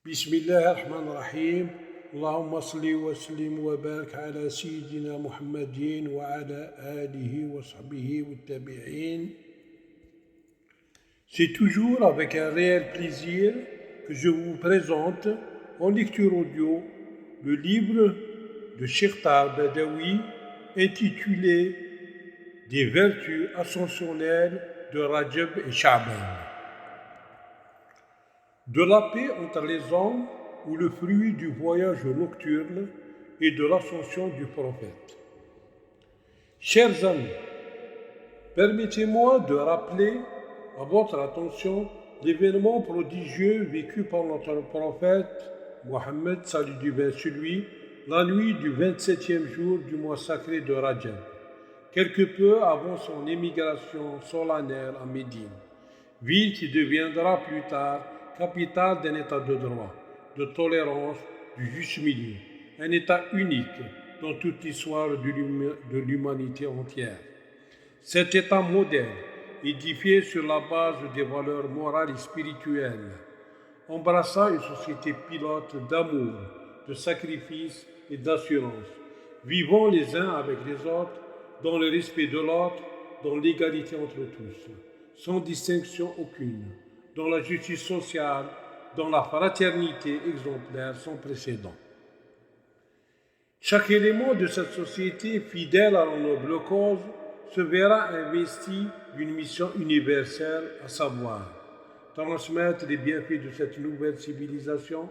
بسم الله الرحمن الرحيم اللهم صل وسلم وبارك على سيدنا محمد وعلى آله وصحبه والتابعين. C'est toujours avec un réel plaisir que je vous présente en lecture audio le livre de Cheikh Badawi intitulé Des vertus ascensionnelles de Rajab et Sha'ban. De la paix entre les hommes ou le fruit du voyage nocturne et de l'ascension du prophète. Chers amis, permettez-moi de rappeler à votre attention l'événement prodigieux vécu par notre prophète Mohammed, salut divin sur lui, la nuit du 27e jour du mois sacré de Rajab, quelque peu avant son émigration solennelle à Médine, ville qui deviendra plus tard capitale d'un état de droit, de tolérance, du juste milieu, un état unique dans toute l'histoire de l'humanité entière. Cet état moderne, édifié sur la base des valeurs morales et spirituelles, embrassant une société pilote d'amour, de sacrifice et d'assurance, vivant les uns avec les autres dans le respect de l'autre, dans l'égalité entre tous, sans distinction aucune, dans la justice sociale, dans la fraternité exemplaire sans précédent. Chaque élément de cette société, fidèle à la noble cause, se verra investi d'une mission universelle, à savoir transmettre les bienfaits de cette nouvelle civilisation,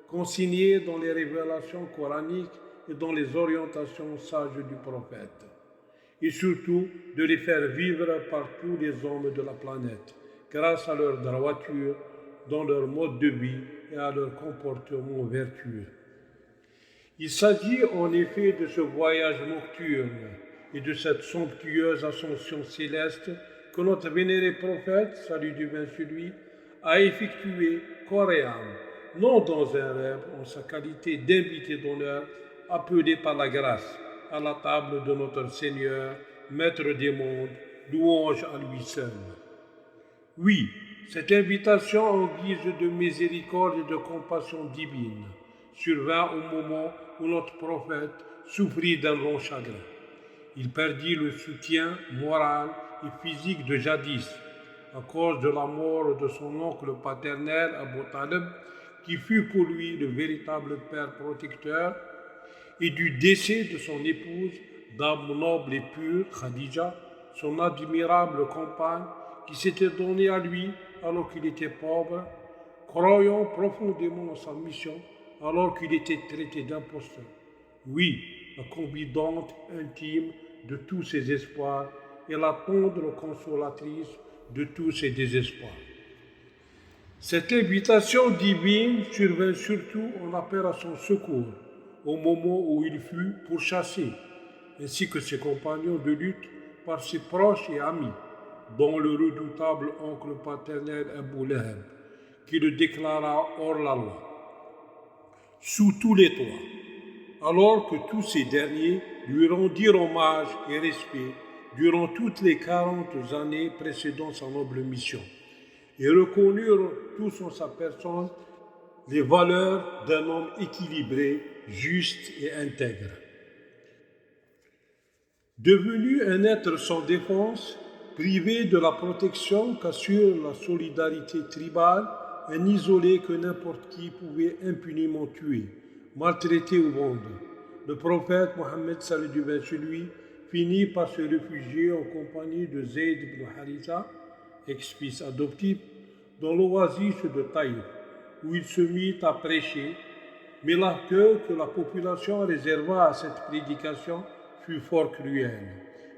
consignés dans les révélations coraniques et dans les orientations sages du prophète, et surtout de les faire vivre par tous les hommes de la planète, grâce à leur droiture, dans leur mode de vie et à leur comportement vertueux. Il s'agit en effet de ce voyage nocturne et de cette somptueuse ascension céleste que notre vénéré prophète, salut divin sur lui, a effectué corps et âme, non dans un rêve, en sa qualité d'invité d'honneur, appelé par la grâce à la table de notre Seigneur, Maître des mondes, louange à lui seul. Oui, cette invitation en guise de miséricorde et de compassion divine survint au moment où notre prophète souffrit d'un long chagrin. Il perdit le soutien moral et physique de jadis à cause de la mort de son oncle paternel Abu Talib, qui fut pour lui le véritable père protecteur, et du décès de son épouse, d'âme noble et pure, Khadija, son admirable compagne, qui s'était donnée à lui alors qu'il était pauvre, croyant profondément en sa mission alors qu'il était traité d'imposteur. Oui, la confidente intime de tous ses espoirs et la tendre consolatrice de tous ses désespoirs. Cette invitation divine survint surtout en appel à son secours, au moment où il fut pourchassé, ainsi que ses compagnons de lutte par ses proches et amis, dont le redoutable oncle paternel Abu Lahab, qui le déclara hors la loi, sous tous les toits, alors que tous ces derniers lui rendirent hommage et respect durant toutes les 40 années précédant sa noble mission, et reconnurent tous en sa personne les valeurs d'un homme équilibré, juste et intègre. Devenu un être sans défense, privé de la protection qu'assure la solidarité tribale, un isolé que n'importe qui pouvait impunément tuer, maltraiter ou vendre, le prophète Mohammed, salut divin sur lui, finit par se réfugier en compagnie de Zayd ibn Haritha, ex-fils adoptif, dans l'oasis de Taïf, où il se mit à prêcher, mais l'accueil que la population réserva à cette prédication fut fort cruel.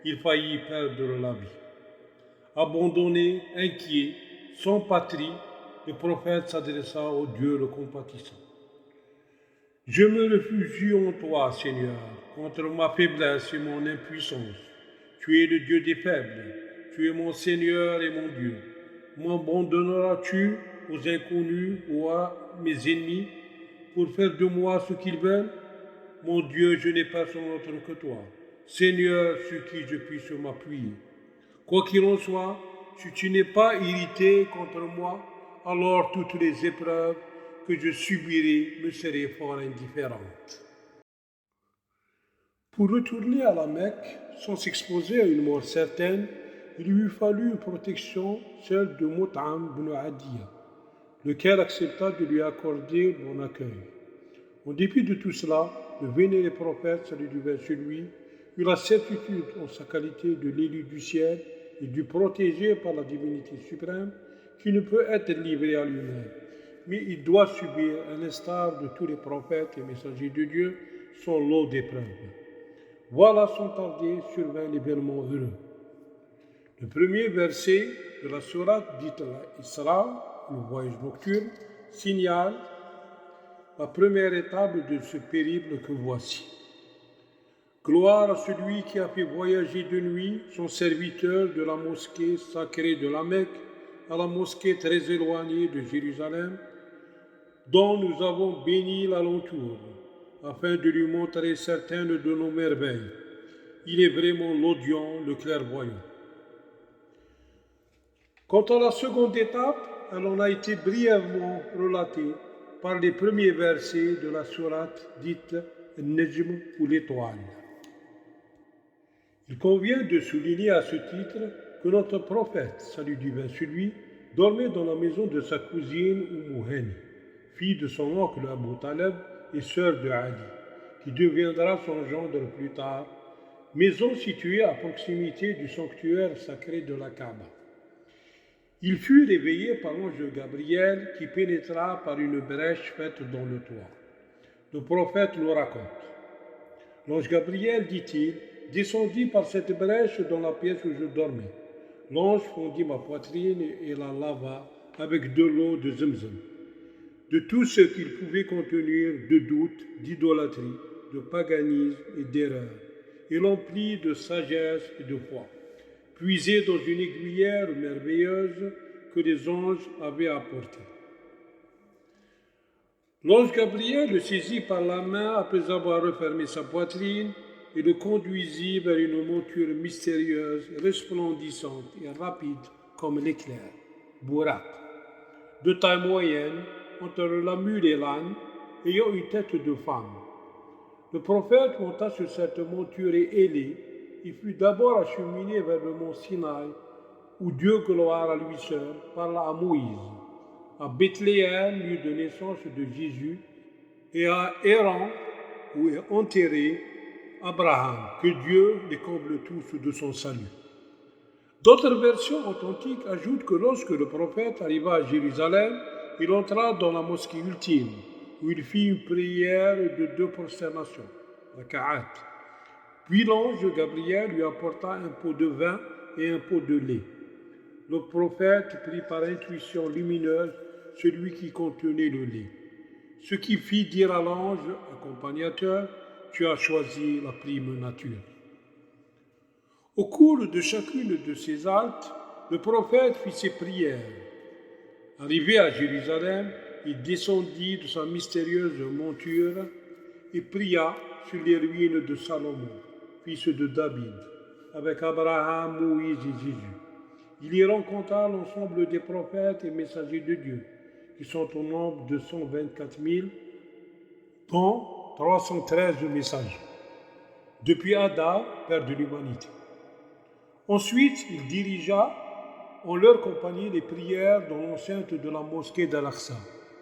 Il faillit perdre la vie. Abandonné, inquiet, sans patrie, le prophète s'adressa au Dieu le compatissant. Je me réfugie en toi, Seigneur, contre ma faiblesse et mon impuissance. Tu es le Dieu des faibles, tu es mon Seigneur et mon Dieu. M'abandonneras-tu aux inconnus ou à mes ennemis pour faire de moi ce qu'ils veulent? Mon Dieu, je n'ai personne autre que toi, Seigneur sur qui je puisse m'appuyer. Quoi qu'il en soit, si tu n'es pas irrité contre moi, alors toutes les épreuves, que je subirai me serait fort indifférente. Pour retourner à la Mecque, sans s'exposer à une mort certaine, il lui fallut une protection, celle de Mut'am ibn Adiya, lequel accepta de lui accorder bon accueil. En dépit de tout cela, le vénéré prophète, salut du vers sur lui, eut la certitude en sa qualité de l'élu du ciel et du protégé par la divinité suprême, qui ne peut être livré à lui-même, mais il doit subir, à l'instar de tous les prophètes et messagers de Dieu, son lot d'épreuves. Voilà sans tarder survint l'événement heureux. Le premier verset de la sourate dite l'Isra, le voyage nocturne, signale la première étape de ce périple que voici. Gloire à celui qui a fait voyager de nuit son serviteur de la mosquée sacrée de la Mecque à la mosquée très éloignée de Jérusalem, dont nous avons béni l'alentour, afin de lui montrer certaines de nos merveilles. Il est vraiment l'audient, le clairvoyant. Quant à la seconde étape, elle en a été brièvement relatée par les premiers versets de la sourate dite Nejm ou l'étoile. Il convient de souligner à ce titre que notre prophète, salut divin sur lui, dormait dans la maison de sa cousine Hani, fille de son oncle Abu Talib et sœur de Ali, qui deviendra son gendre plus tard, maison située à proximité du sanctuaire sacré de la Kaaba. Il fut réveillé par l'ange Gabriel qui pénétra par une brèche faite dans le toit. Le prophète nous raconte. L'ange Gabriel, dit-il, descendit par cette brèche dans la pièce où je dormais. L'ange fondit ma poitrine et la lava avec de l'eau de Zemzem, de tout ce qu'il pouvait contenir de doute, d'idolâtrie, de paganisme et d'erreur, et l'emplit de sagesse et de foi, puisé dans une aiguillère merveilleuse que les anges avaient apportée. L'ange Gabriel le saisit par la main après avoir refermé sa poitrine et le conduisit vers une monture mystérieuse, resplendissante et rapide comme l'éclair, Bourak, de taille moyenne, entre la mule et l'âne, ayant une tête de femme. Le prophète monta sur cette monture ailée. Il fut d'abord acheminé vers le mont Sinaï, où Dieu, gloire à lui seul, parla à Moïse, à Bethléem, lieu de naissance de Jésus, et à Héran, où est enterré Abraham, que Dieu les comble tous de son salut. D'autres versions authentiques ajoutent que lorsque le prophète arriva à Jérusalem, il entra dans la mosquée ultime, où il fit une prière de 2 prosternations, la Ka'at. Puis l'ange Gabriel lui apporta un pot de vin et un pot de lait. Le prophète prit par intuition lumineuse celui qui contenait le lait, ce qui fit dire à l'ange accompagnateur, tu as choisi la prime nature. Au cours de chacune de ces haltes, le prophète fit ses prières. Arrivé à Jérusalem, il descendit de sa mystérieuse monture et pria sur les ruines de Salomon, fils de David, avec Abraham, Moïse et Jésus. Il y rencontra l'ensemble des prophètes et messagers de Dieu, qui sont au nombre de 124 000, dont 313 messagers, depuis Adam, père de l'humanité. Ensuite, il dirigea en leur compagnie les prières dans l'enceinte de la mosquée d'Al-Aqsa,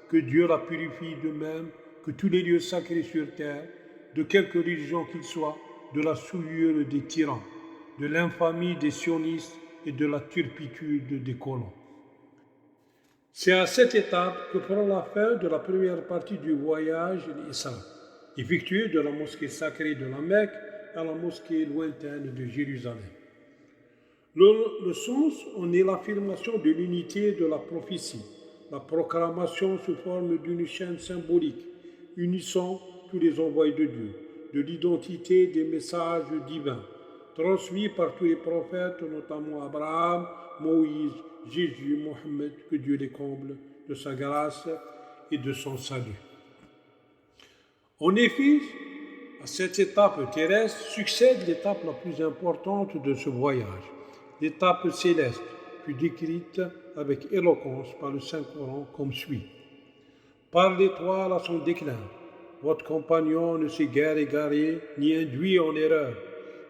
que Dieu la purifie de même que tous les lieux sacrés sur terre, de quelque religion qu'ils soient, de la souillure des tyrans, de l'infamie des sionistes et de la turpitude des colons. C'est à cette étape que prend la fin de la première partie du voyage d'Isra, effectué de la mosquée sacrée de la Mecque à la mosquée lointaine de Jérusalem. Le sens en est l'affirmation de l'unité de la prophétie, la proclamation sous forme d'une chaîne symbolique, unissant tous les envoyés de Dieu, de l'identité des messages divins, transmis par tous les prophètes, notamment Abraham, Moïse, Jésus, Mohammed, que Dieu les comble de sa grâce et de son salut. En effet, à cette étape terrestre succède l'étape la plus importante de ce voyage, l'étape céleste, fut décrite avec éloquence par le Saint-Coran comme suit. par l'étoile à son déclin. Votre compagnon ne s'est guère égaré ni induit en erreur.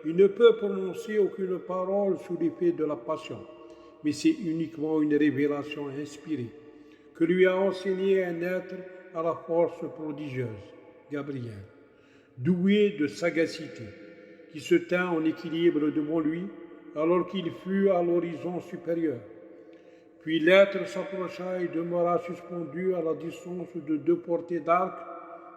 Il ne peut prononcer aucune parole sous l'effet de la passion, mais c'est uniquement une révélation inspirée que lui a enseigné un être à la force prodigieuse, Gabriel, doué de sagacité, qui se tint en équilibre devant lui alors qu'il fut à l'horizon supérieur. Puis l'être s'approcha et demeura suspendu à la distance de 2 portées d'arc,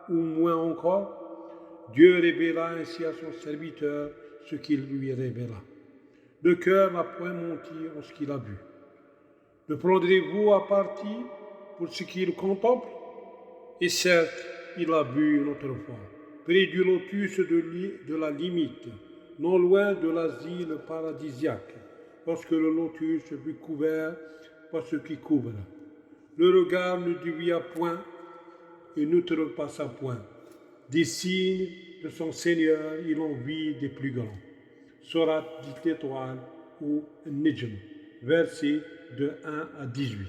ou moins encore. Dieu révéla ainsi à son serviteur ce qu'il lui révéla. Le cœur n'a point menti en ce qu'il a vu. Le prendrez-vous à partie pour ce qu'il contemple? Et certes, il a vu une autre fois, près du lotus de la limite, non loin de l'asile paradisiaque, lorsque le lotus fut couvert par ce qui couvre. Le regard ne dévia point et n'outrepassa point. Des signes de son Seigneur, il en vit des plus grands. Sourate dit l'étoile ou Nejm, versets de 1 à 18.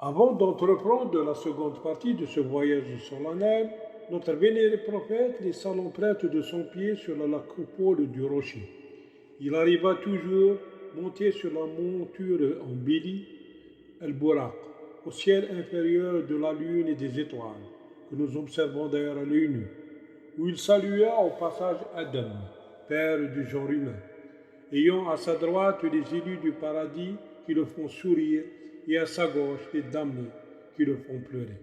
Avant d'entreprendre la seconde partie de ce voyage solennel, notre vénéré prophète laissa l'empreinte de son pied sur la coupole du rocher. Il arriva toujours monté sur la monture embellie, El-Buraq, au ciel inférieur de la lune et des étoiles, que nous observons d'ailleurs à l'œil nu, où il salua au passage Adam, père du genre humain, ayant à sa droite les élus du paradis qui le font sourire et à sa gauche les damnés qui le font pleurer.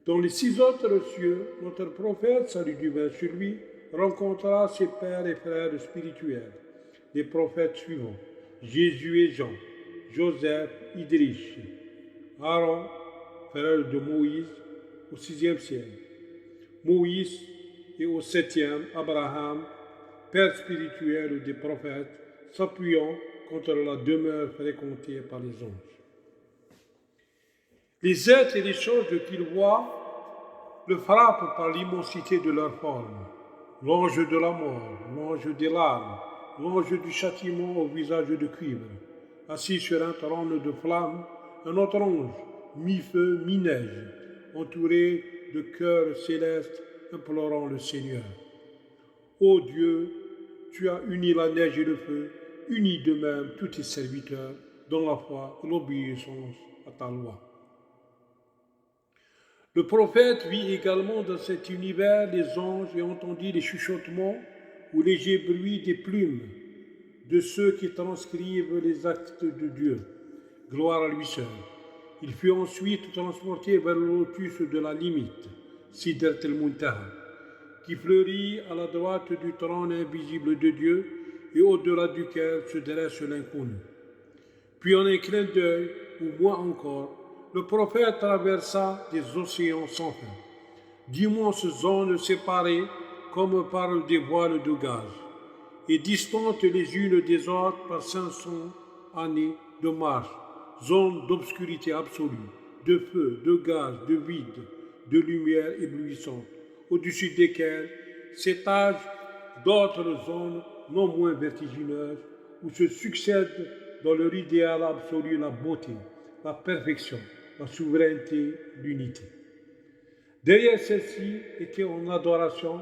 Dans les 6 autres cieux, notre prophète, salut divin sur lui, rencontra ses pères et frères spirituels, les prophètes suivants, Jésus et Jean, Joseph, Idriss, Aaron, frère de Moïse, au 6e ciel, Moïse et au 7e, Abraham, père spirituel des prophètes, s'appuyant contre la demeure fréquentée par les anges. Les êtres et les choses qu'il voit le frappent par l'immensité de leur forme. L'ange de la mort, l'ange des larmes, l'ange du châtiment au visage de cuivre, assis sur un trône de flammes, un autre ange, mi-feu, mi-neige, entouré de cœurs célestes implorant le Seigneur. Ô Dieu, tu as uni la neige et le feu, unis de même tous tes serviteurs dans la foi et l'obéissance à ta loi. Le prophète vit également dans cet univers les anges et entendit les chuchotements ou léger bruit des plumes de ceux qui transcrivent les actes de Dieu. Gloire à lui seul. Il fut ensuite transporté vers le lotus de la limite, Sidrat el-Muntaha, qui fleurit à la droite du trône invisible de Dieu et au-delà duquel se dresse l'inconnu. Puis en un clin d'œil, ou moins encore, le prophète traversa des océans sans fin, d'immenses zones séparées comme par des voiles de gaz, et distantes les unes des autres par 500 années de marche, zones d'obscurité absolue, de feu, de gaz, de vide, de lumière éblouissante, au-dessus desquelles s'étagent d'autres zones non moins vertigineuses, où se succèdent dans leur idéal absolu la beauté, la perfection, la souveraineté, l'unité. Derrière celle-ci étaient en adoration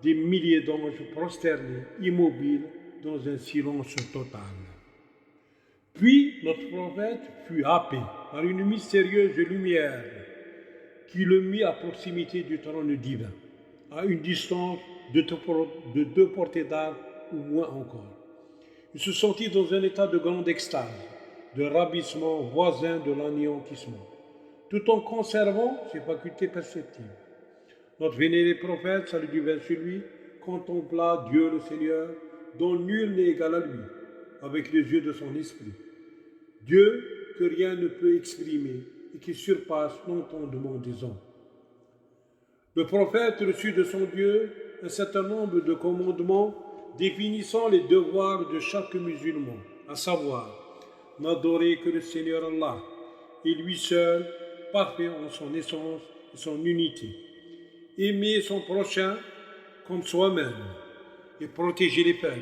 des milliers d'anges prosternés, immobiles, dans un silence total. Puis notre prophète fut happé par une mystérieuse lumière qui le mit à proximité du trône divin, à une distance de 2 portées d'arc ou moins encore. Il se sentit dans un état de grande extase, de ravissement voisin de l'anéantissement, tout en conservant ses facultés perceptibles. Notre vénéré prophète, salut divin sur lui, contempla Dieu le Seigneur, dont nul n'est égal à lui, avec les yeux de son esprit. Dieu que rien ne peut exprimer et qui surpasse l'entendement des hommes. Le prophète reçut de son Dieu un certain nombre de commandements définissant les devoirs de chaque musulman, à savoir n'adorer que le Seigneur Allah, et lui seul, parfait en son essence et son unité. Aimer son prochain comme soi-même et protéger les faibles.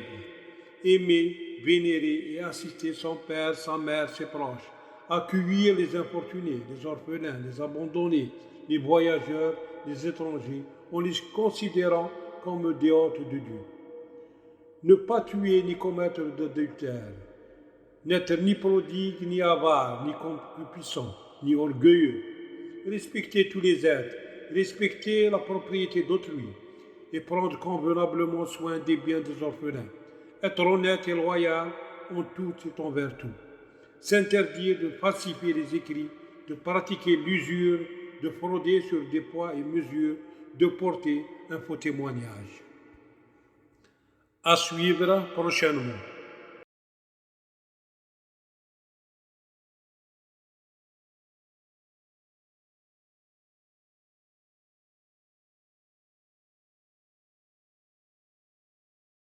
Aimer, vénérer et assister son père, sa mère, ses proches, accueillir les infortunés, les orphelins, les abandonnés, les voyageurs, les étrangers, en les considérant comme des hôtes de Dieu. Ne pas tuer ni commettre d'adultère, n'être ni prodigue, ni avare, ni concupiscent, ni orgueilleux. Respecter tous les êtres, respecter la propriété d'autrui et prendre convenablement soin des biens des orphelins. Être honnête et loyal en tout et envers tout. S'interdire de falsifier les écrits, de pratiquer l'usure, de frauder sur des poids et mesures, de porter un faux témoignage. À suivre prochainement.